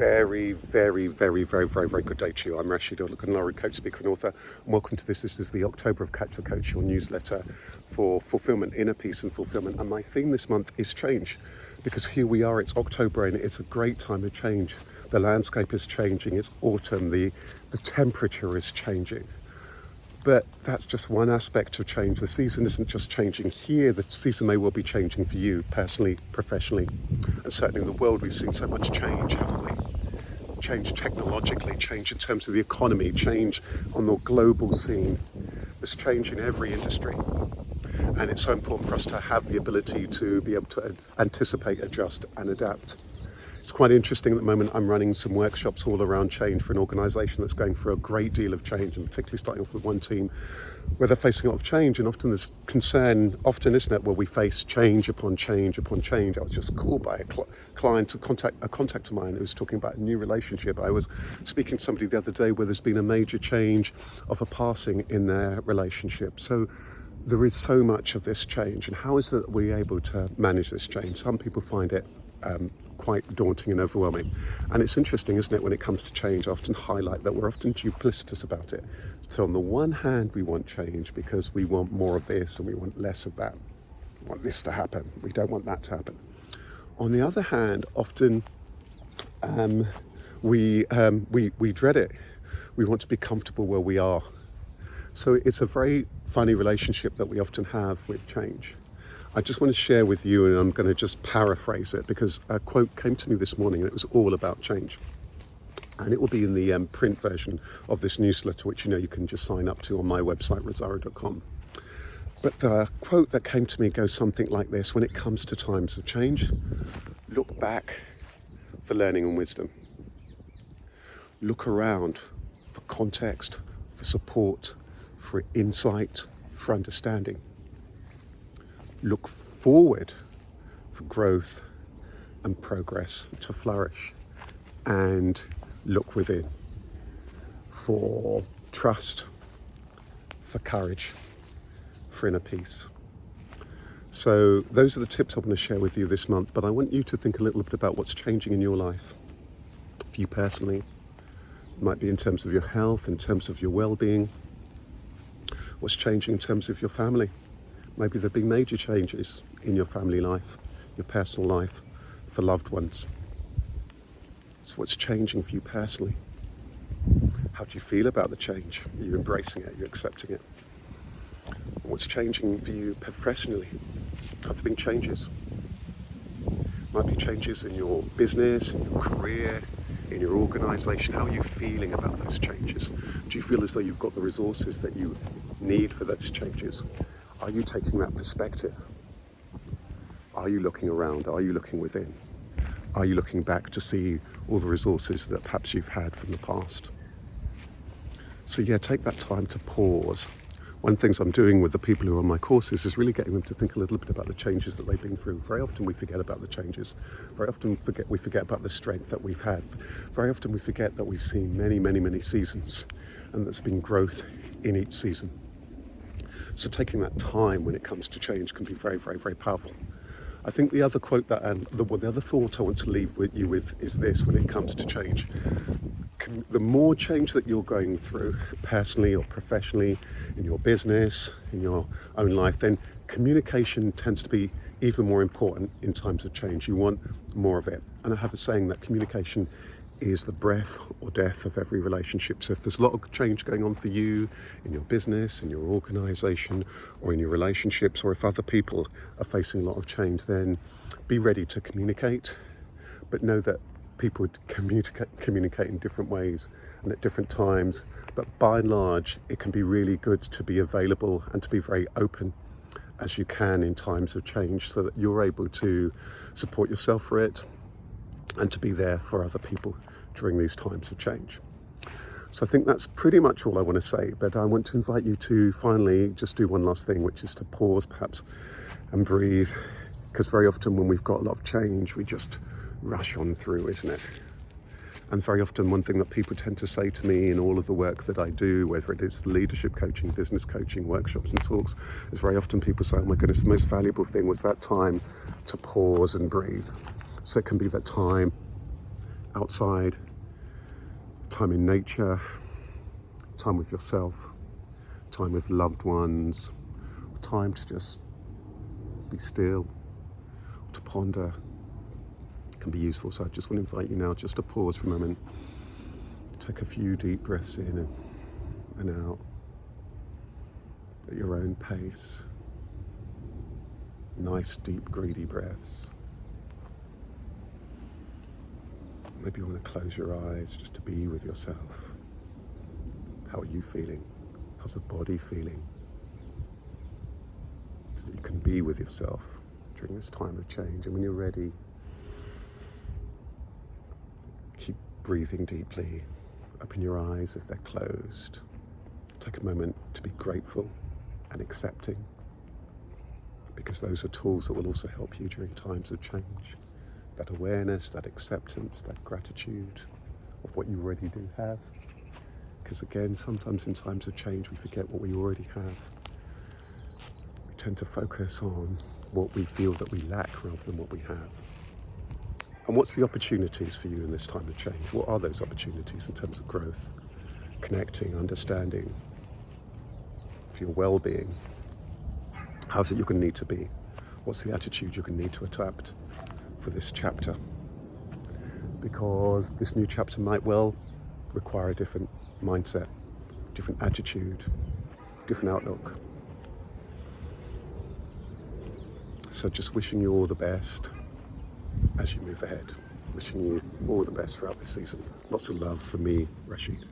very, very, very, very, very, very good day to you. I'm Rasheed Ogunlaru, coach, speaker and author, and welcome to this. This is the October of Catch the Coach, your newsletter for fulfillment, inner peace and fulfillment. And my theme this month is change, because here we are, it's October and it's a great time of change. The landscape is changing, it's autumn, the temperature is changing. But that's just one aspect of change. The season isn't just changing here, the season may well be changing for you personally, professionally, and certainly in the world we've seen so much change, haven't we? Change technologically, change in terms of the economy, change on the global scene. There's change in every industry. And it's so important for us to have the ability to be able to anticipate, adjust and adapt. It's quite interesting at the moment. I'm running some workshops all around change for an organisation that's going through a great deal of change, and particularly starting off with one team where they're facing a lot of change. And often there's concern, isn't it, where we face change upon change upon change. I was just called by a client, a contact of mine who was talking about a new relationship. I was speaking to somebody the other day where there's been a major change of a passing in their relationship. So there is so much of this change, and how is it that we're able to manage this change? Some people find it quite daunting and overwhelming. And it's interesting, isn't it, when it comes to change, I often highlight that we're often duplicitous about it. So on the one hand, we want change because we want more of this and we want less of that. We want this to happen. We don't want that to happen. On the other hand, often we dread it. We want to be comfortable where we are. So it's a very funny relationship that we often have with change. I just want to share with you, and I'm going to just paraphrase it, because a quote came to me this morning and it was all about change. And it will be in the print version of this newsletter, which you can just sign up to on my website, rosario.com. But the quote that came to me goes something like this: when it comes to times of change, look back for learning and wisdom. Look around for context, for support, for insight, for understanding. Look forward for growth and progress, to flourish, and look within for trust, for courage, for inner peace. So those are the tips I want to share with you this month, but I want you to think a little bit about what's changing in your life. For you personally, it might be in terms of your health, in terms of your well-being. What's changing in terms of your family? Maybe there have been major changes in your family life, your personal life, for loved ones. So what's changing for you personally? How do you feel about the change? Are you embracing it? Are you accepting it? What's changing for you professionally? Have there been changes? Might be changes in your business, in your career, in your organisation. How are you feeling about those changes? Do you feel as though you've got the resources that you need for those changes? Are you taking that perspective? Are you looking around? Are you looking within? Are you looking back to see all the resources that perhaps you've had from the past? So take that time to pause. One of the things I'm doing with the people who are on my courses is really getting them to think a little bit about the changes that they've been through. Very often we forget about the changes. Very often we forget about the strength that we've had. Very often we forget that we've seen many, many, many seasons, and there's been growth in each season. So taking that time when it comes to change can be very, very, very powerful. I think the other quote the other thought I want to leave you with is this: when it comes to change, the more change that you're going through personally or professionally, in your business, in your own life, then communication tends to be even more important in times of change. You want more of it. And I have a saying that communication is the breath or death of every relationship. So if there's a lot of change going on for you in your business, in your organisation, or in your relationships, or if other people are facing a lot of change, then be ready to communicate, but know that people would communicate in different ways and at different times. But by and large, it can be really good to be available and to be very open as you can in times of change, so that you're able to support yourself for it and to be there for other people during these times of change. So I think that's pretty much all I want to say, but I want to invite you to finally just do one last thing, which is to pause perhaps and breathe, because very often when we've got a lot of change, we just rush on through, isn't it? And very often one thing that people tend to say to me in all of the work that I do, whether it is leadership coaching, business coaching, workshops and talks, is very often people say, oh my goodness, the most valuable thing was that time to pause and breathe. So it can be that time outside, time in nature, time with yourself, time with loved ones, time to just be still, to ponder, can be useful. So I just want to invite you now just to pause for a moment, take a few deep breaths in and out at your own pace. Nice, deep, greedy breaths. Maybe you want to close your eyes just to be with yourself. How are you feeling? How's the body feeling? So that you can be with yourself during this time of change. And when you're ready, keep breathing deeply. Open your eyes if they're closed. Take a moment to be grateful and accepting, because those are tools that will also help you during times of change. That awareness, that acceptance, that gratitude of what you already do have. Because again, sometimes in times of change, we forget what we already have. We tend to focus on what we feel that we lack rather than what we have. And what's the opportunities for you in this time of change? What are those opportunities in terms of growth, connecting, understanding, for your well-being? How's it you're going to need to be? What's the attitude you're going to need to adapt for this chapter? Because this new chapter might well require a different mindset, different attitude, different outlook. So just wishing you all the best as you move ahead. Wishing you all the best throughout this season. Lots of love from me, Rasheed.